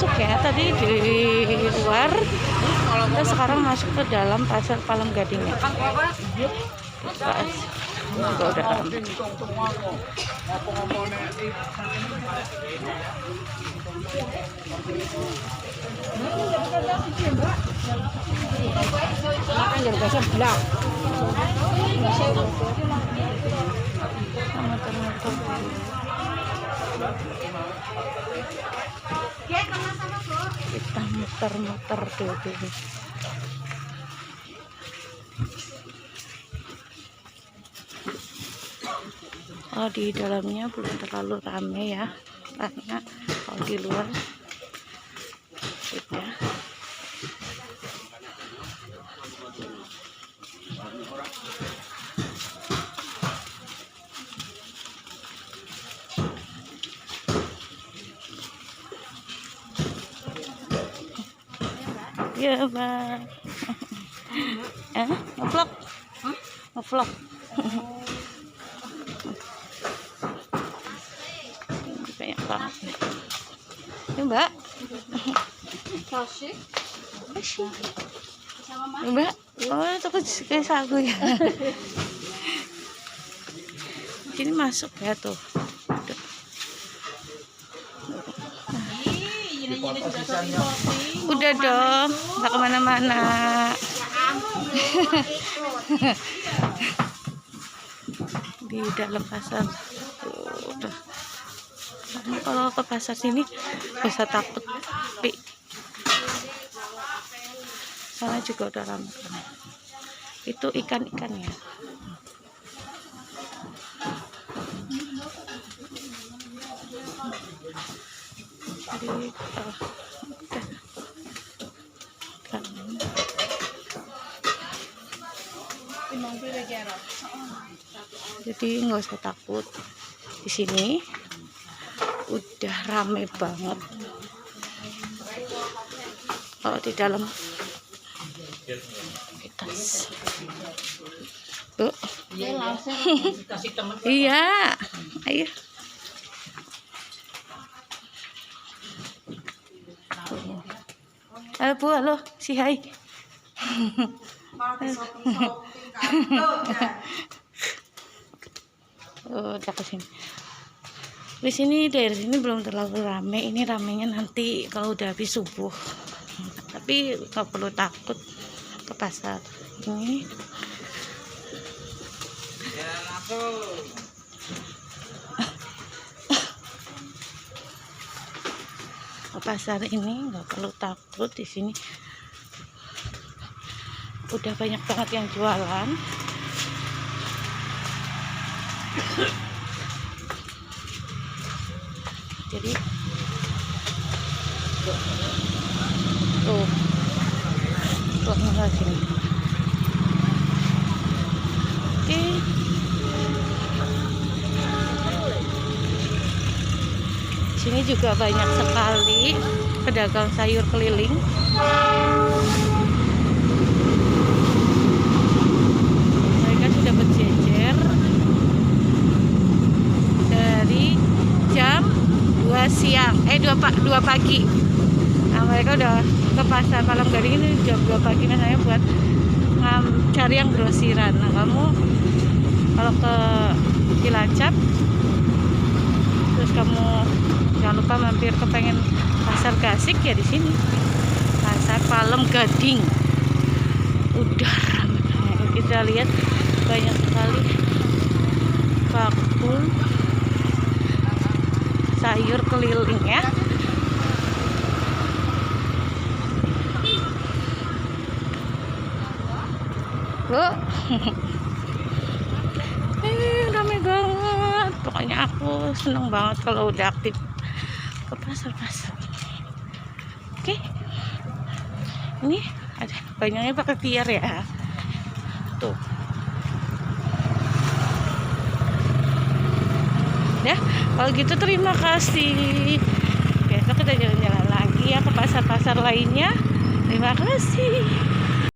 masuk ya, tadi di luar, kita sekarang masuk ke dalam pasar Palem Gading ya. Juga udah ramai. Kita muter-muter dulu. Oh, di dalamnya belum terlalu ramai ya, karena kalau di luar sudah. Ya, Bang. Ngevlog? Ngevlog. Banyak banget nih. Ini, Mbak. Mbak, oh itu kayak sagu ya. Ini masuk ya tuh. Udah dong, nggak kemana-mana. Di dalam pasar. Udah. Kalau ke pasar sini bisa takut, tapi sana juga udah ramai. Itu ikan-ikannya. Jadi nggak usah takut, di sini udah rame banget. Kalau di dalam tas, tuh, iya, ayo. Halo Bu, halo, si hai. Udah kesini. Di sini dari sini belum terlalu rame. Ini ramenya nanti kalau udah habis subuh. Tapi nggak perlu takut ke pasar ini. Ke pasar ini nggak perlu takut, di sini udah banyak banget yang jualan. Jadi tuh sini. Oke. Sini juga banyak sekali pedagang sayur keliling. Mereka sudah berjejer dari jam 2 siang, 2 pagi. Nah, mereka udah ke pasar Palem Gading ini jam 2 pagi misalnya buat cari yang grosiran. Nah, kamu kalau ke Cilacap terus kamu jangan lupa mampir ke pengen pasar Gasik ya, di sini pasar Palem Gading udah ramai. Kita lihat banyak sekali bakul sayur keliling ya. Loh. Ramai banget. Pokoknya aku seneng banget kalau udah aktif ke pasar-pasar. Oke. Ini ada banyaknya pakai tiar ya. Tuh. Ya, kalau gitu terima kasih. Besok kita jalan-jalan lagi ya ke pasar-pasar lainnya. Terima kasih.